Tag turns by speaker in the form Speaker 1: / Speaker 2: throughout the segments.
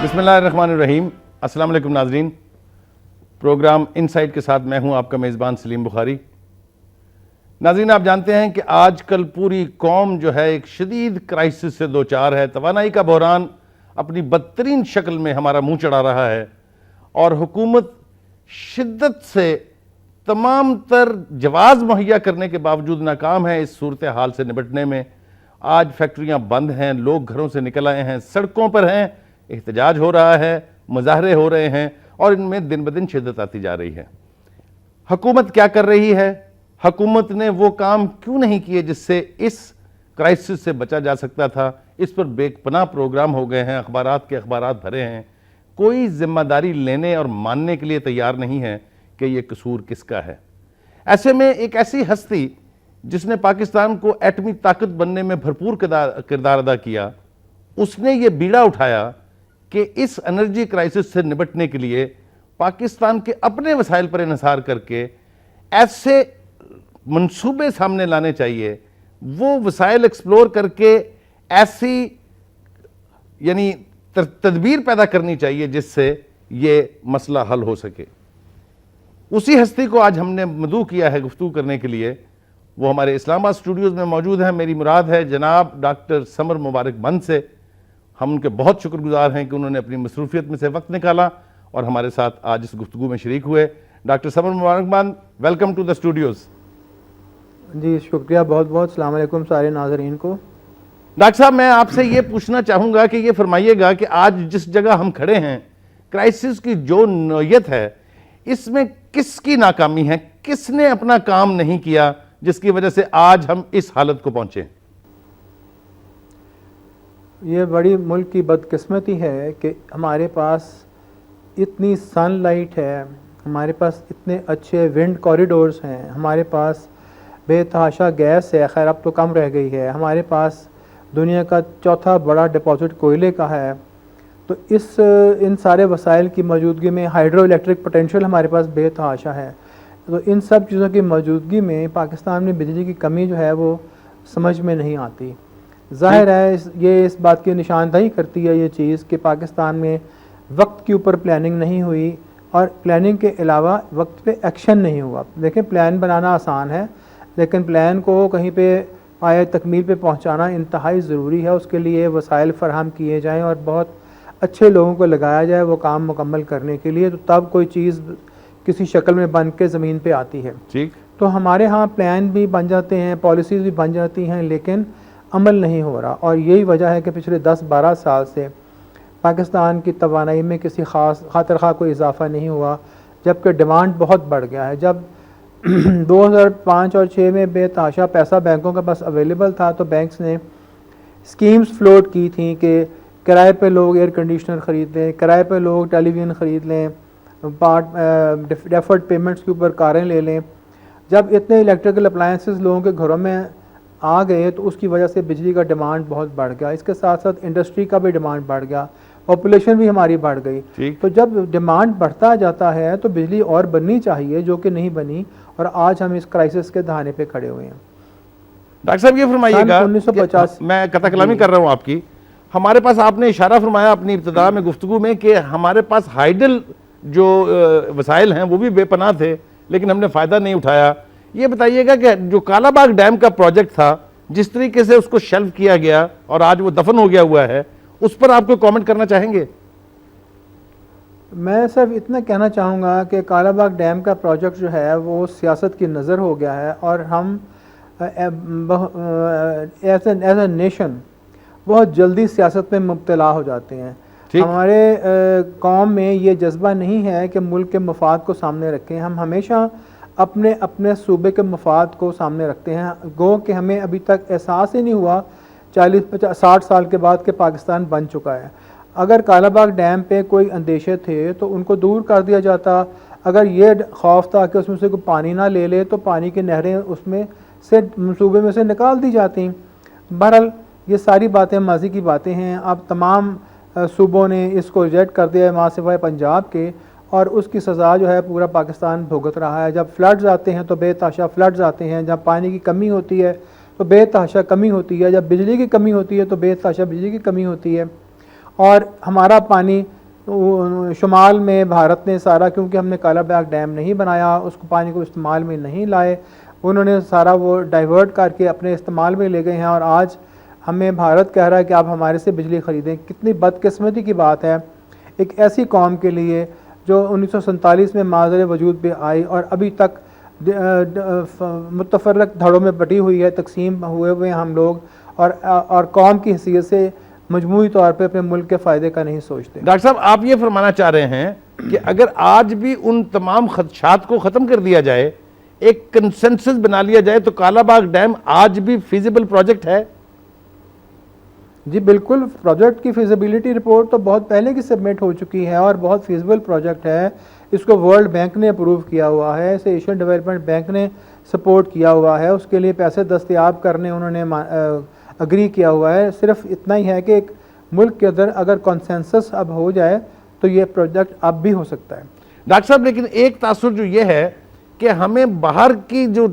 Speaker 1: بسم اللہ الرحمن الرحیم. السلام علیکم ناظرین. پروگرام انسائٹ کے ساتھ میں ہوں آپ کا میزبان سلیم بخاری. ناظرین، آپ جانتے ہیں کہ آج کل پوری قوم جو ہے ایک شدید کرائسس سے دوچار ہے. توانائی کا بحران اپنی بدترین شکل میں ہمارا منہ چڑھا رہا ہے اور حکومت شدت سے تمام تر جواز مہیا کرنے کے باوجود ناکام ہے اس صورتحال سے نمٹنے میں. آج فیکٹریاں بند ہیں، لوگ گھروں سے نکل آئے ہیں، سڑکوں پر ہیں، احتجاج ہو رہا ہے، مظاہرے ہو رہے ہیں اور ان میں دن بدن شدت آتی جا رہی ہے. حکومت کیا کر رہی ہے؟ حکومت نے وہ کام کیوں نہیں کیے جس سے اس کرائسس سے بچا جا سکتا تھا؟ اس پر بے پناہ پروگرام ہو گئے ہیں، اخبارات کے اخبارات بھرے ہیں. کوئی ذمہ داری لینے اور ماننے کے لیے تیار نہیں ہے کہ یہ قصور کس کا ہے. ایسے میں ایک ایسی ہستی جس نے پاکستان کو ایٹمی طاقت بننے میں بھرپور کردار ادا کیا، اس نے یہ بیڑا اٹھایا کہ اس انرجی کرائسس سے نمٹنے کے لیے پاکستان کے اپنے وسائل پر انحصار کر کے ایسے منصوبے سامنے لانے چاہیے، وہ وسائل ایکسپلور کر کے ایسی یعنی تدبیر پیدا کرنی چاہیے جس سے یہ مسئلہ حل ہو سکے. اسی ہستی کو آج ہم نے مدعو کیا ہے گفتگو کرنے کے لیے. وہ ہمارے اسلام آباد اسٹوڈیوز میں موجود ہیں. میری مراد ہے جناب ڈاکٹر سمر مبارک بند سے. ہم ان کے بہت شکر گزار ہیں کہ انہوں نے اپنی مصروفیت میں سے وقت نکالا اور ہمارے ساتھ آج اس گفتگو میں شریک ہوئے. ڈاکٹر سمر مبارک بند، ویلکم ٹو دا اسٹوڈیوز.
Speaker 2: جی شکریہ، بہت بہت. السلام علیکم سارے ناظرین کو.
Speaker 1: ڈاکٹر صاحب، میں آپ سے یہ پوچھنا چاہوں گا کہ یہ فرمائیے گا کہ آج جس جگہ ہم کھڑے ہیں، کرائسس کی جو نوعیت ہے، اس میں کس کی ناکامی ہے؟ کس نے اپنا کام نہیں کیا جس کی وجہ سے آج ہم اس حالت کو پہنچے؟
Speaker 2: یہ بڑی ملک کی بدقسمتی ہے کہ ہمارے پاس اتنی سن لائٹ ہے، ہمارے پاس اتنے اچھے ونڈ کوریڈورز ہیں، ہمارے پاس بے تحاشا گیس ہے. خیر اب تو کم رہ گئی ہے. ہمارے پاس دنیا کا چوتھا بڑا ڈپازٹ کوئلے کا ہے. تو ان سارے وسائل کی موجودگی میں ہائیڈرو الیکٹرک پوٹینشیل ہمارے پاس بے تحاشا ہے. تو ان سب چیزوں کی موجودگی میں پاکستان میں بجلی کی کمی جو ہے وہ سمجھ میں نہیں آتی. ظاہر ہے یہ اس بات کی نشاندہی کرتی ہے یہ چیز کہ پاکستان میں وقت کے اوپر پلاننگ نہیں ہوئی اور پلاننگ کے علاوہ وقت پہ ایکشن نہیں ہوا. دیکھیں، پلان بنانا آسان ہے لیکن پلان کو کہیں پہ پایۂ تکمیل پہ پہنچانا انتہائی ضروری ہے. اس کے لیے وسائل فراہم کیے جائیں اور بہت اچھے لوگوں کو لگایا جائے وہ کام مکمل کرنے کے لیے، تو تب کوئی چیز کسی شکل میں بن کے زمین پہ آتی ہے.
Speaker 1: ٹھیک.
Speaker 2: تو ہمارے ہاں پلان بھی بن جاتے ہیں، پالیسیز بھی بن جاتی ہیں، لیکن عمل نہیں ہو رہا. اور یہی وجہ ہے کہ پچھلے 10-12 سال سے پاکستان کی توانائی میں کسی خاص خاطر خواہ کوئی اضافہ نہیں ہوا، جبکہ ڈیمانڈ بہت بڑھ گیا ہے. جب 2005 اور 6 میں بے تحاشا پیسہ بینکوں کے پاس اویلیبل تھا تو بینکس نے اسکیمز فلوٹ کی تھیں کہ کرائے پہ لوگ ایئر کنڈیشنر خرید لیں، کرائے پہ لوگ ٹیلی ویژن خرید لیں، ڈیفرڈ پیمنٹس کے اوپر کاریں لے لیں. جب اتنے الیکٹریکل اپلائنسز لوگوں کے گھروں میں آ گئے تو اس کی وجہ سے بجلی کا ڈیمانڈ بہت بڑھ گیا. اس کے ساتھ ساتھ انڈسٹری کا بھی ڈیمانڈ بڑھ گیا، پاپولیشن بھی ہماری بڑھ گئی. تو جب ڈیمانڈ بڑھتا جاتا ہے تو بجلی اور بننی چاہیے، جو کہ نہیں بنی، اور آج ہم اس کرائسس کے دہانے پہ کھڑے ہوئے ہیں.
Speaker 1: ڈاکٹر صاحب یہ فرمائیے گا، 1950 میں قطع کلامی کر رہا ہوں آپ کی. ہمارے پاس آپ نے اشارہ فرمایا اپنی ابتدا میں گفتگو میں کہ ہمارے پاس ہائیڈل جو وسائل ہیں وہ بھی بے پناہ تھے لیکن ہم نے فائدہ نہیں اٹھایا. یہ بتائیے گا کہ جو کالا باغ ڈیم کا پروجیکٹ تھا، جس طریقے سے اس کو شیلف کیا گیا اور آج وہ دفن ہو گیا ہوا ہے، اس پر آپ کو کامنٹ کرنا چاہیں گے؟
Speaker 2: میں صرف اتنا کہنا چاہوں گا کہ کالا باغ ڈیم کا پروجیکٹ جو ہے وہ سیاست کی نظر ہو گیا ہے اور ہم ایز اے نیشن بہت جلدی سیاست میں مبتلا ہو جاتے ہیں. ہمارے قوم میں یہ جذبہ نہیں ہے کہ ملک کے مفاد کو سامنے رکھیں. ہم ہمیشہ اپنے صوبے کے مفاد کو سامنے رکھتے ہیں. گو کہ ہمیں ابھی تک احساس ہی نہیں ہوا 40-50-60 سال کے بعد کہ پاکستان بن چکا ہے. اگر کالا باغ ڈیم پہ کوئی اندیشے تھے تو ان کو دور کر دیا جاتا. اگر یہ خوف تھا کہ اس میں سے کوئی پانی نہ لے لے تو پانی کی نہریں اس میں سے منصوبے میں سے نکال دی جاتی. بہرحال یہ ساری باتیں ماضی کی باتیں ہیں. اب تمام صوبوں نے اس کو ریجیکٹ کر دیا ہے ماں سوائے پنجاب کے، اور اس کی سزا جو ہے پورا پاکستان بھگت رہا ہے. جب فلڈز آتے ہیں تو بے تحاشا فلڈز آتے ہیں، جب پانی کی کمی ہوتی ہے تو بے تحاشا کمی ہوتی ہے، جب بجلی کی کمی ہوتی ہے تو بے تحاشا بجلی کی کمی ہوتی ہے. اور ہمارا پانی شمال میں بھارت نے سارا، کیونکہ ہم نے کالا باغ ڈیم نہیں بنایا، اس کو پانی کو استعمال میں نہیں لائے، انہوں نے سارا وہ ڈائیورٹ کر کے اپنے استعمال میں لے گئے ہیں، اور آج ہمیں بھارت کہہ رہا ہے کہ آپ ہمارے سے بجلی خریدیں۔ کتنی بدقسمتی کی بات ہے ایک ایسی قوم کے لیے جو 1947 میں ماضر وجود پہ آئی اور ابھی تک متفرق دھڑوں میں بٹی ہوئی ہے، تقسیم ہوئے ہم لوگ، اور قوم کی حیثیت سے مجموعی طور پہ اپنے ملک کے فائدے کا نہیں سوچتے۔
Speaker 1: ڈاکٹر صاحب آپ یہ فرمانا چاہ رہے ہیں کہ اگر آج بھی ان تمام خدشات کو ختم کر دیا جائے، ایک کنسنسس بنا لیا جائے، تو کالا باغ ڈیم آج بھی فیزیبل پروجیکٹ ہے؟
Speaker 2: جی بالکل، پروجیکٹ کی فیزیبلٹی رپورٹ تو بہت پہلے کی سبمٹ ہو چکی ہے اور بہت فیزیبل پروجیکٹ ہے۔ اس کو ورلڈ بینک نے اپروو کیا ہوا ہے، اسے ایشین ڈیولپمنٹ بینک نے سپورٹ کیا ہوا ہے، اس کے لیے پیسے دستیاب کرنے انہوں نے اگری کیا ہوا ہے۔ صرف اتنا ہی ہے کہ ایک ملک کے اندر اگر کنسنسس اب ہو جائے تو یہ پروجیکٹ اب بھی ہو سکتا ہے۔
Speaker 1: ڈاکٹر صاحب لیکن ایک تاثر جو یہ ہے کہ ہمیں باہر کی جو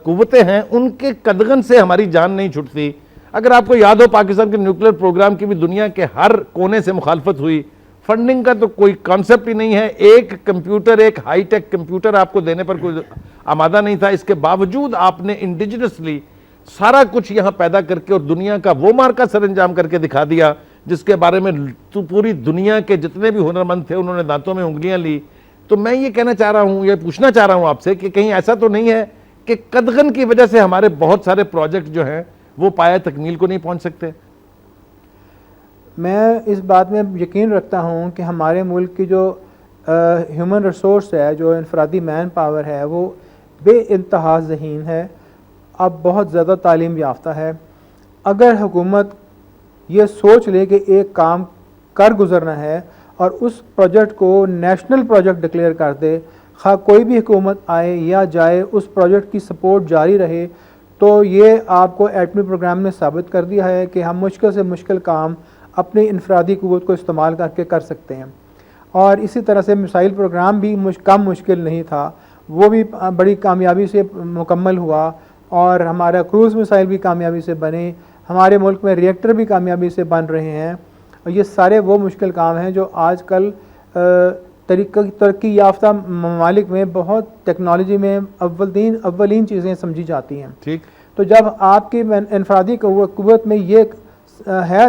Speaker 1: قوتیں ہیں ان کے قدغن سے ہماری جان نہیں چھٹتی۔ اگر آپ کو یاد ہو پاکستان کے نیوکلیر پروگرام کی بھی دنیا کے ہر کونے سے مخالفت ہوئی، فنڈنگ کا تو کوئی کانسیپٹ ہی نہیں ہے، ایک کمپیوٹر، ایک ہائی ٹیک کمپیوٹر آپ کو دینے پر کوئی آمادہ نہیں تھا، اس کے باوجود آپ نے انڈیجنسلی سارا کچھ یہاں پیدا کر کے اور دنیا کا وہ مارکا سر انجام کر کے دکھا دیا جس کے بارے میں تو پوری دنیا کے جتنے بھی ہنرمند تھے انہوں نے دانتوں میں انگلیاں لی۔ تو میں یہ کہنا چاہ رہا ہوں، یہ پوچھنا چاہ رہا ہوں آپ سے کہ کہیں ایسا تو نہیں ہے کہ قدغن کی وجہ سے ہمارے بہت سارے پروجیکٹ جو ہیں وہ پایہ تکمیل کو نہیں پہنچ سکتے؟
Speaker 2: میں اس بات میں یقین رکھتا ہوں کہ ہمارے ملک کی جو ہیومن ریسورس ہے، جو انفرادی مین پاور ہے، وہ بے انتہا ذہین ہے، اب بہت زیادہ تعلیم یافتہ ہے۔ اگر حکومت یہ سوچ لے کہ ایک کام کر گزرنا ہے اور اس پروجیکٹ کو نیشنل پروجیکٹ ڈکلیئر کر دے، خواہ کوئی بھی حکومت آئے یا جائے، اس پروجیکٹ کی سپورٹ جاری رہے، تو یہ آپ کو ایٹمی پروگرام نے ثابت کر دیا ہے کہ ہم مشکل سے مشکل کام اپنی انفرادی قوت کو استعمال کر کے کر سکتے ہیں۔ اور اسی طرح سے میسائل پروگرام بھی کم مشکل نہیں تھا، وہ بھی بڑی کامیابی سے مکمل ہوا، اور ہمارا کروز میسائل بھی کامیابی سے بنے، ہمارے ملک میں ریئیکٹر بھی کامیابی سے بن رہے ہیں۔ اور یہ سارے وہ مشکل کام ہیں جو آج کل ترقی یافتہ ممالک میں بہت ٹیکنالوجی میں اولین چیزیں سمجھی جاتی ہیں۔
Speaker 1: ٹھیک،
Speaker 2: تو جب آپ کی انفرادی قوت میں یہ ہے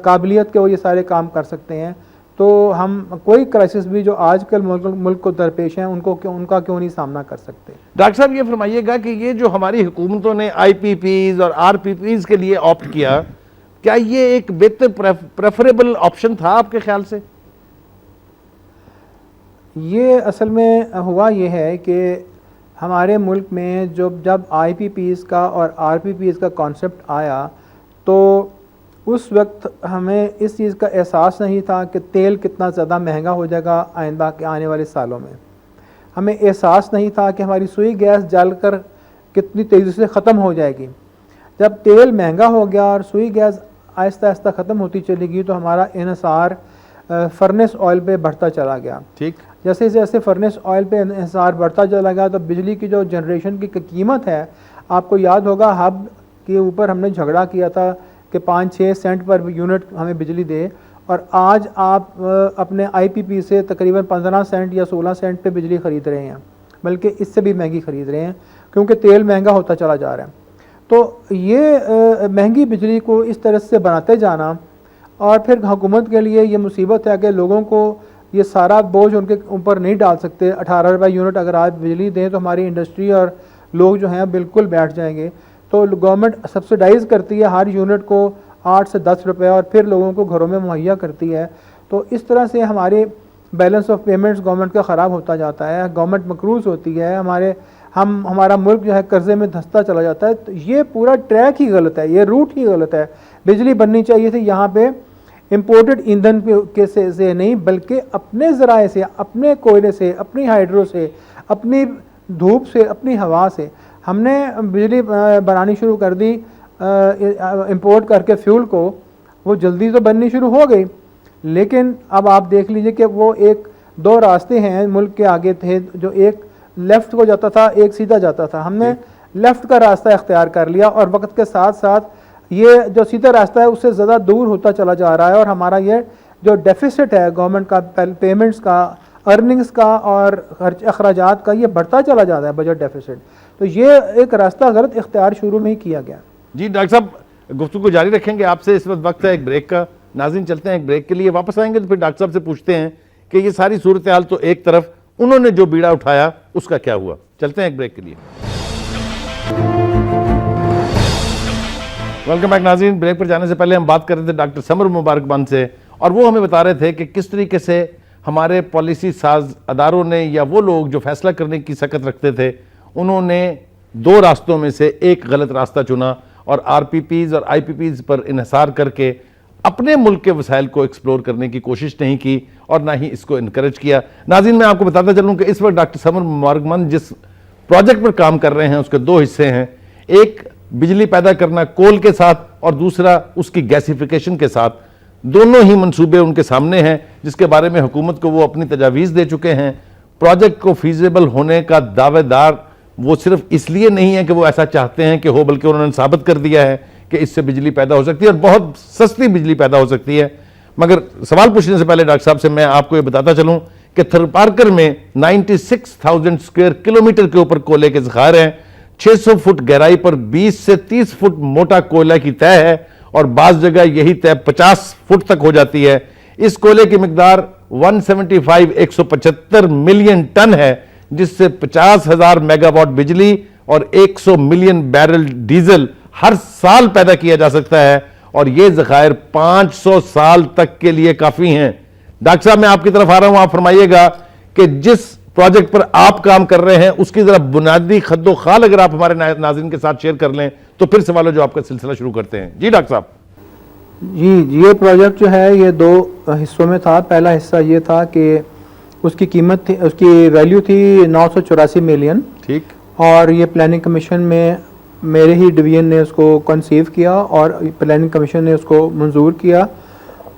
Speaker 2: قابلیت کہ وہ یہ سارے کام کر سکتے ہیں، تو ہم کوئی کرائسس بھی جو آج کل ملک کو درپیش ہیں ان کا کیوں نہیں سامنا کر سکتے؟
Speaker 1: ڈاکٹر صاحب یہ فرمائیے گا کہ یہ جو ہماری حکومتوں نے آئی پی پیز اور آر پی پیز کے لیے آپٹ کیا، کیا یہ ایک بہتر پریفریبل آپشن تھا آپ کے خیال سے؟
Speaker 2: یہ اصل میں ہوا یہ ہے کہ ہمارے ملک میں جب آئی پی پیز کا اور آر پی پیز کا کانسیپٹ آیا تو اس وقت ہمیں اس چیز کا احساس نہیں تھا کہ تیل کتنا زیادہ مہنگا ہو جائے گا آئندہ کے آنے والے سالوں میں۔ ہمیں احساس نہیں تھا کہ ہماری سوئی گیس جل کر کتنی تیزی سے ختم ہو جائے گی۔ جب تیل مہنگا ہو گیا اور سوئی گیس آہستہ آہستہ ختم ہوتی چلی گئی تو ہمارا انحصار فرنس آئل پہ بڑھتا چلا گیا۔
Speaker 1: ٹھیک،
Speaker 2: جیسے جیسے فرنس آئل پہ انحصار بڑھتا چلا گیا تو بجلی کی جو جنریشن کی قیمت ہے، آپ کو یاد ہوگا ہب کے اوپر ہم نے جھگڑا کیا تھا کہ 5-6 سینٹ پر یونٹ ہمیں بجلی دے، اور آج آپ اپنے آئی پی پی سے تقریباً 15 سینٹ یا 16 سینٹ پہ بجلی خرید رہے ہیں، بلکہ اس سے بھی مہنگی خرید رہے ہیں کیونکہ تیل مہنگا ہوتا چلا جا رہا ہے۔ تو یہ مہنگی بجلی کو اس طرح سے بناتے جانا، اور پھر حکومت کے لیے یہ مصیبت ہے کہ لوگوں کو یہ سارا بوجھ ان کے اوپر نہیں ڈال سکتے۔ 18 روپے یونٹ اگر آپ بجلی دیں تو ہماری انڈسٹری اور لوگ جو ہیں بالکل بیٹھ جائیں گے۔ تو گورنمنٹ سبسڈائز کرتی ہے ہر یونٹ کو 8 سے 10 روپے، اور پھر لوگوں کو گھروں میں مہیا کرتی ہے۔ تو اس طرح سے ہمارے بیلنس آف پیمنٹس گورنمنٹ کا خراب ہوتا جاتا ہے، گورنمنٹ مقروض ہوتی ہے، ہمارا ملک جو ہے قرضے میں دھنستا چلا جاتا ہے۔ تو یہ پورا ٹریک ہی غلط ہے، یہ روٹ ہی غلط ہے۔ بجلی بننی چاہیے تھی یہاں پہ امپورٹڈ ایندھن سے نہیں، بلکہ اپنے ذرائع سے، اپنے کوئلے سے، اپنی ہائیڈرو سے، اپنی دھوپ سے، اپنی ہوا سے ہم نے بجلی بنانی شروع کر دی امپورٹ کر کے فیول کو۔ وہ جلدی تو بننی شروع ہو گئی، لیکن اب آپ دیکھ لیجئے کہ وہ دو راستے ہیں ملک کے آگے تھے، جو ایک لیفٹ کو جاتا تھا، ایک سیدھا جاتا تھا۔ ہم نے لیفٹ کا راستہ اختیار کر لیا، اور وقت کے ساتھ ساتھ یہ جو سیدھا راستہ ہے اس سے زیادہ دور ہوتا چلا جا رہا ہے، اور ہمارا یہ جو ڈیفیسٹ ہے گورنمنٹ کا پیمنٹس کا, ارننگس کا اور اخراجات کا, یہ بڑھتا چلا جاتا ہے بجٹ ڈیفیسٹ. تو یہ ایک راستہ غلط اختیار شروع میں ہی کیا گیا.
Speaker 1: جی ڈاکٹر صاحب گفتگو کو جاری رکھیں گے آپ سے, اس وقت ہے ایک بریک کا. ناظرین چلتے ہیں ایک بریک کے لیے, واپس آئیں گے تو پھر ڈاکٹر صاحب سے پوچھتے ہیں کہ یہ ساری صورتحال تو ایک طرف, انہوں نے جو بیڑا اٹھایا اس کا کیا ہوا. چلتے ہیں ایک بریک کے لیے. ویلکم بیک ناظرین. بریک پر جانے سے پہلے ہم بات کر رہے تھے ڈاکٹر سمر مبارک بند سے, اور وہ ہمیں بتا رہے تھے کہ کس طریقے سے ہمارے پالیسی ساز اداروں نے یا وہ لوگ جو فیصلہ کرنے کی سکت رکھتے تھے, انہوں نے دو راستوں میں سے ایک غلط راستہ چنا اور آر پی پیز اور آئی پی پیز پر انحصار کر کے اپنے ملک کے وسائل کو ایکسپلور کرنے کی کوشش نہیں کی اور نہ ہی اس کو انکریج کیا. ناظرین میں آپ کو بتاتا چلوں کہ اس وقت ڈاکٹر سمر مبارک بند جس پروجیکٹ پر کام کر رہے ہیں اس کے دو حصے ہیں, ایک بجلی پیدا کرنا کول کے ساتھ اور دوسرا اس کی گیسیفیکیشن کے ساتھ. دونوں ہی منصوبے ان کے سامنے ہیں جس کے بارے میں حکومت کو وہ اپنی تجاویز دے چکے ہیں. پروجیکٹ کو فیزیبل ہونے کا دعوے دار وہ صرف اس لیے نہیں ہے کہ وہ ایسا چاہتے ہیں کہ ہو, بلکہ انہوں نے ثابت کر دیا ہے کہ اس سے بجلی پیدا ہو سکتی ہے اور بہت سستی بجلی پیدا ہو سکتی ہے. مگر سوال پوچھنے سے پہلے ڈاکٹر صاحب سے میں آپ کو یہ بتاتا چلوں کہ تھرپارکر میں 96,000 اسکوائر کلومیٹر کے اوپر کولے کے ذخائر ہیں. 600 فٹ گہرائی پر 20 سے 30 فٹ موٹا کوئلہ کی تہ ہے اور بعض جگہ یہی تہ 50 فٹ تک ہو جاتی ہے. اس کوئلے کی مقدار 175 ملین ٹن ہے, جس سے 50,000 میگا واٹ بجلی اور 100 ملین بیرل ڈیزل ہر سال پیدا کیا جا سکتا ہے, اور یہ ذخائر 500 سال تک کے لیے کافی ہیں. ڈاکٹر صاحب میں آپ کی طرف آ رہا ہوں, آپ فرمائیے گا کہ جس پروجیکٹ پر آپ کام کر رہے ہیں اس کی ذرا بنیادی خد و خال اگر آپ ہمارے ناظرین کے ساتھ شیئر کر لیں تو پھر سوال و جواب کا سلسلہ شروع کرتے ہیں. جی ڈاکٹر صاحب.
Speaker 2: جی یہ پروجیکٹ جو ہے یہ دو حصوں میں تھا. پہلا حصہ یہ تھا کہ اس کی قیمت تھی, اس کی ویلیو تھی 984 ملین.
Speaker 1: ٹھیک.
Speaker 2: اور یہ پلاننگ کمیشن میں میرے ہی ڈویژن نے اس کو کنسیو کیا اور پلاننگ کمیشن نے اس کو منظور کیا.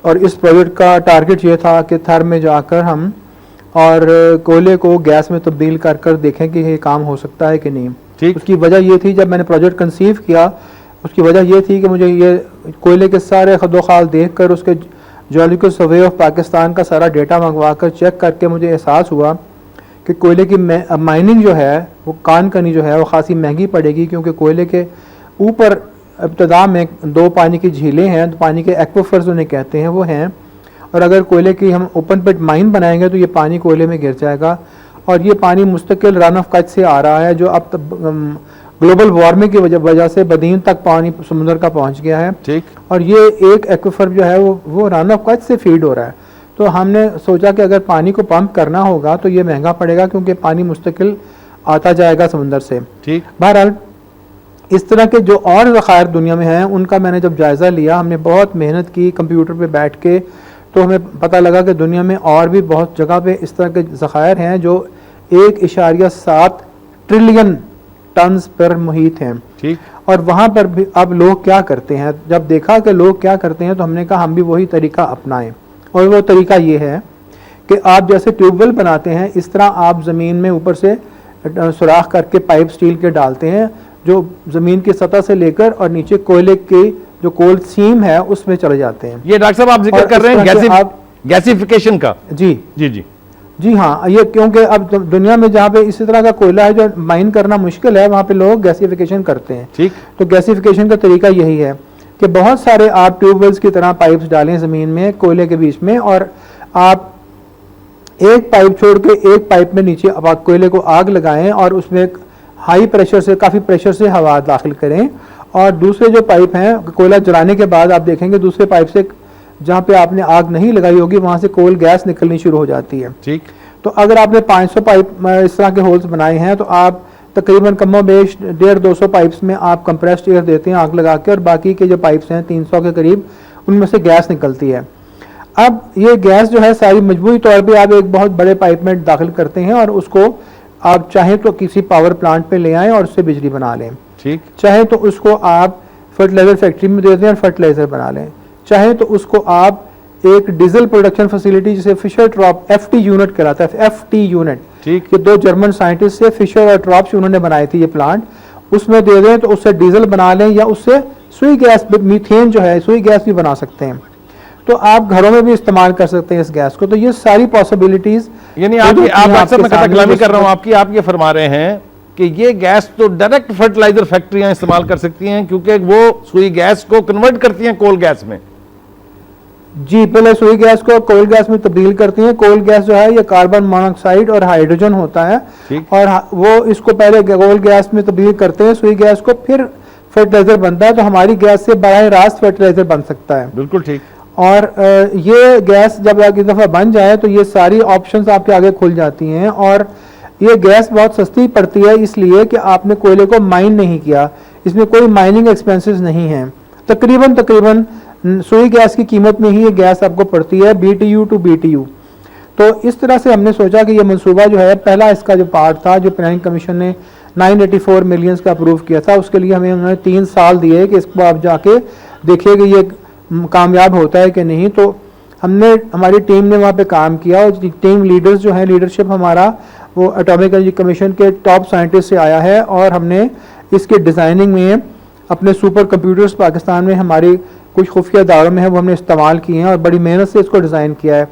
Speaker 2: اور اس پروجیکٹ کا ٹارگٹ یہ تھا کہ تھر میں جا کر ہم اور کوئلے کو گیس میں تبدیل کر کر دیکھیں کہ یہ کام ہو سکتا ہے کہ نہیں. اس کی وجہ یہ تھی, جب میں نے پروجیکٹ کنسیو کیا اس کی وجہ یہ تھی کہ مجھے یہ کوئلے کے سارے خد و خال دیکھ کر اس کے جیولوجیکل سروے آف پاکستان کا سارا ڈیٹا منگوا کر چیک کر کے مجھے احساس ہوا کہ کوئلے کی مائننگ جو ہے وہ کان کنی جو ہے وہ خاصی مہنگی پڑے گی, کیونکہ کوئلے کے اوپر ابتدا میں دو پانی کی جھیلیں ہیں, پانی کے ایکویفرز انہیں کہتے ہیں, وہ ہیں. اور اگر کوئلے کی ہم اوپن پٹ مائن بنائیں گے تو یہ پانی کوئلے میں گر جائے گا, اور یہ پانی مستقل رن آف کچھ سے آ رہا ہے جو اب گلوبل وارمنگ کی وجہ سے بدین تک پانی سمندر کا پہنچ گیا ہے.
Speaker 1: ٹھیک.
Speaker 2: اور یہ ایک ایکویفر جو ہے وہ رن آف کچھ سے فیڈ ہو رہا ہے. تو ہم نے سوچا کہ اگر پانی کو پمپ کرنا ہوگا تو یہ مہنگا پڑے گا, کیونکہ پانی مستقل آتا جائے گا سمندر سے.
Speaker 1: ٹھیک.
Speaker 2: بہرحال اس طرح کے جو اور ذخائر دنیا میں ہیں ان کا میں نے جب جائزہ لیا, ہم نے بہت محنت کی کمپیوٹر پہ بیٹھ کے, تو ہمیں پتہ لگا کہ دنیا میں اور بھی بہت جگہ پہ اس طرح کے ذخائر ہیں جو 1.7 ٹریلین ٹنز پر محیط ہیں.
Speaker 1: ٹھیک.
Speaker 2: اور وہاں پر بھی اب لوگ کیا کرتے ہیں, جب دیکھا کہ لوگ کیا کرتے ہیں تو ہم نے کہا ہم بھی وہی طریقہ اپنائیں. اور وہ طریقہ یہ ہے کہ آپ جیسے ٹیوب ویل بناتے ہیں اس طرح آپ زمین میں اوپر سے سوراخ کر کے پائپ سٹیل کے ڈالتے ہیں جو زمین کی سطح سے لے کر اور نیچے کوئلے کی جو کول سیم ہے اس میں چلے جاتے ہیں.
Speaker 1: یہ ڈاکٹر صاحب آپ ذکر کر رہے ہیں گیسیفیکیشن کا.
Speaker 2: جی
Speaker 1: جی جی
Speaker 2: جی ہاں, یہ کیونکہ اب دنیا میں جہاں پہ اسی طرح کا کوئلہ ہے جو مائن کرنا مشکل ہے وہاں پہ لوگ گیسیفیکیشن کرتے ہیں.
Speaker 1: ٹھیک.
Speaker 2: تو گیسیفیکیشن کا طریقہ یہی ہے کہ بہت سارے آپ ٹیوب ویلز کی طرح پائپس ڈالیں زمین میں کوئلے کے بیچ میں, اور آپ ایک پائپ چھوڑ کے ایک پائپ میں نیچے آپ کوئلے کو آگ لگائیں اور اس میں ہائی پریشر سے کافی پریشر سے ہوا داخل کریں, اور دوسرے جو پائپ ہیں کوئلہ جلانے کے بعد آپ دیکھیں گے دوسرے پائپ سے جہاں پہ آپ نے آگ نہیں لگائی ہوگی وہاں سے کول گیس نکلنی شروع ہو جاتی ہے.
Speaker 1: ٹھیک.
Speaker 2: تو اگر آپ نے 500 پائپ اس طرح کے ہولز بنائے ہیں تو آپ تقریباً کم و بیش 150-200 پائپس میں آپ کمپریسڈ ایئر دیتے ہیں آگ لگا کے, اور باقی کے جو پائپس ہیں 300 کے قریب ان میں سے گیس نکلتی ہے. اب یہ گیس جو ہے ساری مجموعی طور پہ آپ ایک بہت بڑے پائپ میں داخل کرتے ہیں اور اس کو آپ چاہیں تو کسی پاور پلانٹ پہ لے آئیں اور اس سے بجلی بنا لیں.
Speaker 1: ٹھیک.
Speaker 2: چاہیں تو اس کو آپ فرٹیلائزر فیکٹری میں دے دیں اور فرٹیلائزر بنا لیں. چاہیں تو اس کو آپ ایک ڈیزل پروڈکشن فیسیلٹی جسے فشر ٹراپ FT یونٹ کہلاتا ہے, FT یونٹ.
Speaker 1: ٹھیک.
Speaker 2: یہ دو جرمن سائنٹسٹ سے فشر اور ٹراپس انہوں نے بنائے تھے یہ پلانٹ, اس میں دے دیں تو اس سے ڈیزل بنا لیں یا اس سے سوئی گیس میتھین جو ہے سوئی گیس بھی بنا سکتے ہیں. تو آپ گھروں میں بھی استعمال کر سکتے ہیں اس گیس کو. تو یہ ساری پاسبلٹیز,
Speaker 1: یعنی آپ اکثر میں خطا کلامی کر رہا ہوں آپ یہ فرما رہے ہیں کہ یہ گیس تو ڈائریکٹ فرٹیلائزر فیکٹریاں استعمال کر سکتی ہیں کیونکہ وہ سوئی گیس کو کنورٹ کرتی ہیں کول گیس میں.
Speaker 2: جی, پہلے سوئی گیس کو کول گیس میں تبدیل کرتی ہیں. کول گیس جو ہے یہ کاربن مونوکسائڈ اور ہائیڈروجن ہوتا ہے, اور وہ اس کو پہلے کول گیس میں تبدیل کرتے ہیں سوئی گیس کو, پھر فرٹیلائزر بنتا ہے. تو ہماری گیس سے براہ راست فرٹیلائزر بن سکتا ہے.
Speaker 1: بالکل ٹھیک.
Speaker 2: اور یہ گیس جب ایک دفعہ بن جائے تو یہ ساری آپشنز آپ کے آگے کھل جاتی ہیں, اور یہ گیس بہت سستی پڑتی ہے اس لیے کہ آپ نے کوئلے کو مائن نہیں کیا, اس میں کوئی مائننگ ایکسپینسز نہیں ہیں. تقریباً سوئی گیس کی قیمت میں ہی یہ گیس آپ کو پڑتی ہے BTU ٹو BTU. تو اس طرح سے ہم نے سوچا کہ یہ منصوبہ جو ہے, پہلا اس کا جو پارٹ تھا جو پلاننگ کمیشن نے 984 ملینز کا اپروو کیا تھا, اس کے لیے ہمیں انہوں نے 3 سال دیے کہ اس کو آپ جا کے دیکھیے کہ یہ کامیاب ہوتا ہے کہ نہیں. تو ہماری ٹیم نے وہاں پہ کام کیا, اور ٹیم لیڈرز جو ہیں, لیڈرشپ ہمارا وہ اٹامک انرجی کمیشن کے ٹاپ سائنٹسٹ سے آیا ہے, اور ہم نے اس کے ڈیزائننگ میں اپنے سپر کمپیوٹرز پاکستان میں ہماری کچھ خفیہ اداروں میں ہیں وہ ہم نے استعمال کیے ہیں, اور بڑی محنت سے اس کو ڈیزائن کیا ہے.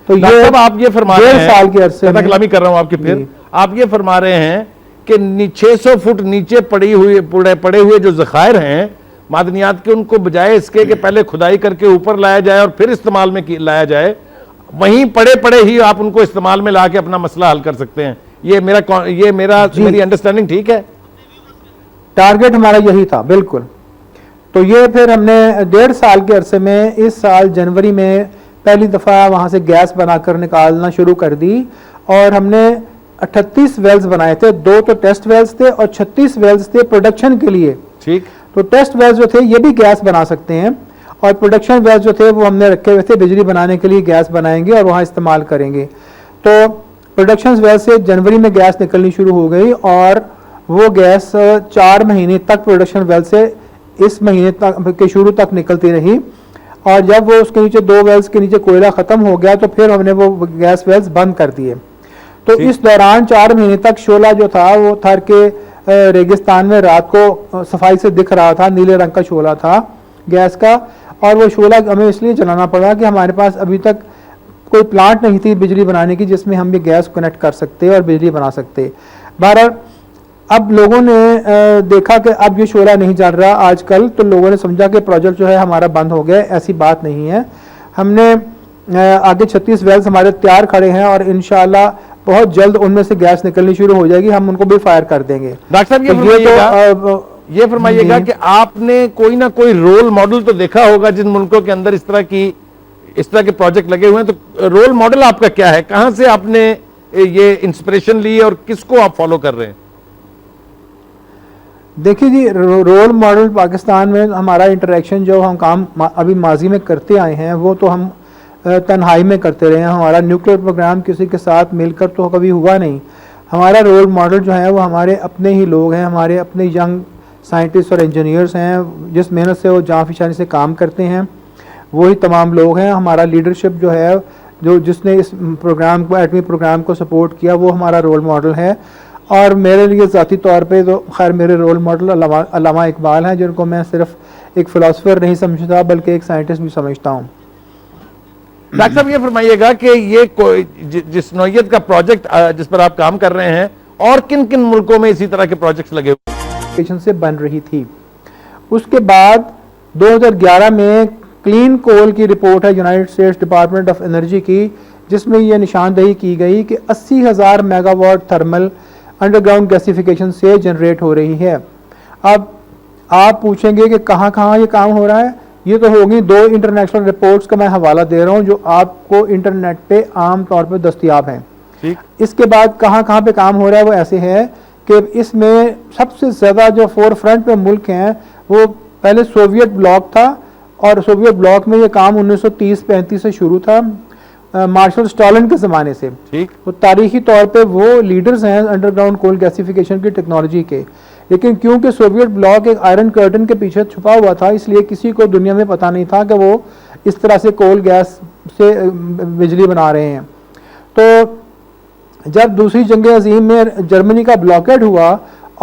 Speaker 2: تو
Speaker 1: یہ آپ یہ فرما رہے ہیں,
Speaker 2: 1.5 سال کے عرصے میں
Speaker 1: کلامی کر رہا ہوں آپ کے, پھر آپ یہ فرما رہے ہیں کہ 600 فٹ نیچے پڑے ہوئے جو ذخائر ہیں معدنیات کے, ان کو بجائے اس کے کہ پہلے کھدائی کر کے اوپر لایا جائے اور پھر استعمال میں لایا جائے, وہیں پڑے ہی آپ ان کو استعمال میں لا کے اپنا مسئلہ حل کر سکتے ہیں. میری انڈرسٹینڈنگ ٹھیک ہے؟
Speaker 2: ٹارگٹ ہمارا یہی تھا بالکل. تو یہ پھر ہم نے 1.5 سال کے عرصے میں اس سال جنوری میں پہلی دفعہ وہاں سے گیس بنا کر نکالنا شروع کر دی, اور ہم نے 38 ویلز بنائے تھے. 2 تو ٹیسٹ ویلز تھے اور 36 ویلز تھے پروڈکشن کے لیے.
Speaker 1: ٹھیک.
Speaker 2: تو ٹیسٹ ویلز جو تھے یہ بھی گیس بنا سکتے ہیں, اور پروڈکشن ویلز جو تھے وہ ہم نے رکھے ہوئے تھے بجلی بنانے کے لیے گیس بنائیں گے اور وہاں استعمال کریں گے. تو پروڈکشن ویلز سے جنوری میں گیس نکلنی شروع ہو گئی, اور وہ گیس 4 مہینے تک پروڈکشن ویلز سے اس مہینے تک کے شروع تک نکلتی رہی. اور جب وہ اس کے نیچے 2 ویلز کے نیچے کوئلہ ختم ہو گیا تو پھر ہم نے وہ گیس ویلز بند کر دیے. تو اس دوران 4 مہینے تک شعلہ جو تھا وہ تھر کے ریگستان میں رات کو صفائی سے دکھ رہا تھا, نیلے رنگ کا شعلہ تھا گیس کا, اور وہ شعلہ ہمیں اس لیے جلانا پڑا کہ ہمارے پاس ابھی تک کوئی پلانٹ نہیں تھی بجلی بنانے کی جس میں ہم یہ گیس کنیکٹ کر سکتے اور بجلی بنا سکتے. بہرحال اب لوگوں نے دیکھا کہ اب یہ شعلہ نہیں جل رہا آج کل, تو لوگوں نے سمجھا کہ پروجیکٹ جو ہے ہمارا بند ہو گیا. ایسی بات نہیں ہے, ہم نے آگے 36 ویلز ہمارے تیار کھڑے ہیں, اور انشاءاللہ بہت جلد ان میں سے گیس نکلنی شروع ہو جائے گی, ہم ان کو بھی فائر کر دیں گے.
Speaker 1: ڈاکٹر صاحب یہ فرمائیے گا کہ آپ نے کوئی نہ کوئی رول ماڈل تو دیکھا ہوگا جن ملکوں کے اندر اس طرح کے پروجیکٹ لگے ہوئے ہیں, تو رول ماڈل آپ کا کیا ہے, کہاں سے آپ نے یہ انسپریشن لی اور کس کو آپ فالو کر رہے ہیں؟
Speaker 2: دیکھیے جی, رول ماڈل پاکستان میں ہمارا انٹریکشن جو ہم کام ابھی ماضی میں کرتے آئے ہیں وہ تو ہم تنہائی میں کرتے رہے ہیں. ہمارا نیوکلیئر پروگرام کسی کے ساتھ مل کر تو کبھی ہوا نہیں. ہمارا رول ماڈل جو ہے وہ ہمارے اپنے ہی لوگ ہیں, ہمارے اپنے ینگ سائنٹسٹ اور انجینئرس ہیں, جس محنت سے وہ جاں فشانی سے کام کرتے ہیں وہی تمام لوگ ہیں. ہمارا لیڈرشپ جو ہے جس نے اس پروگرام کو, ایٹمی پروگرام کو سپورٹ کیا, وہ ہمارا رول ماڈل ہے. اور میرے لیے ذاتی طور پہ تو خیر میرے رول ماڈل علامہ اقبال ہیں, جن کو میں صرف ایک فلاسفر نہیں سمجھتا بلکہ ایک سائنٹسٹ بھی سمجھتا ہوں.
Speaker 1: ڈاکٹر صاحب یہ فرمائیے گا کہ یہ جس نوعیت کا پروجیکٹ جس پر آپ کام کر رہے ہیں, اور کن کن ملکوں میں اسی طرح کے پروجیکٹس لگے ہوئے
Speaker 2: سے بن رہی تھی. اس کے بعد 2011 میں کلین کول کی رپورٹ ہے United States Department of Energy کی, جس میں یہ نشاندہی کی گئی کہ 80,000 megawatt thermal underground gasification سے جنریٹ ہو رہی ہے. اب آپ پوچھیں گے کہ کہاں کہاں یہ کام ہو رہا ہے. یہ تو ہوگی 2 انٹرنیشنل رپورٹس کا میں حوالہ دے رہا ہوں جو آپ کو انٹرنیٹ پہ عام طور پہ دستیاب ہیں. اس کے بعد کہاں پہ کام ہو رہا ہے وہ ایسے ہے کہ اس میں سب سے زیادہ جو فور فرنٹ پہ ملک ہیں وہ پہلے سوویت بلاک تھا, اور سوویت بلاک میں یہ کام 1930-35 سے شروع تھا, مارشل سٹالن کے زمانے سے. تو تاریخی طور پہ وہ لیڈرز ہیں انڈر گراؤنڈ کول گیسیفیکیشن کی ٹیکنالوجی کے. لیکن کیونکہ سوویت بلاک ایک آئرن کرٹن کے پیچھے چھپا ہوا تھا, اس لیے کسی کو دنیا میں پتہ نہیں تھا کہ وہ اس طرح سے کول گیس سے بجلی بنا رہے ہیں. تو جب دوسری جنگ عظیم میں جرمنی کا بلاکیڈ ہوا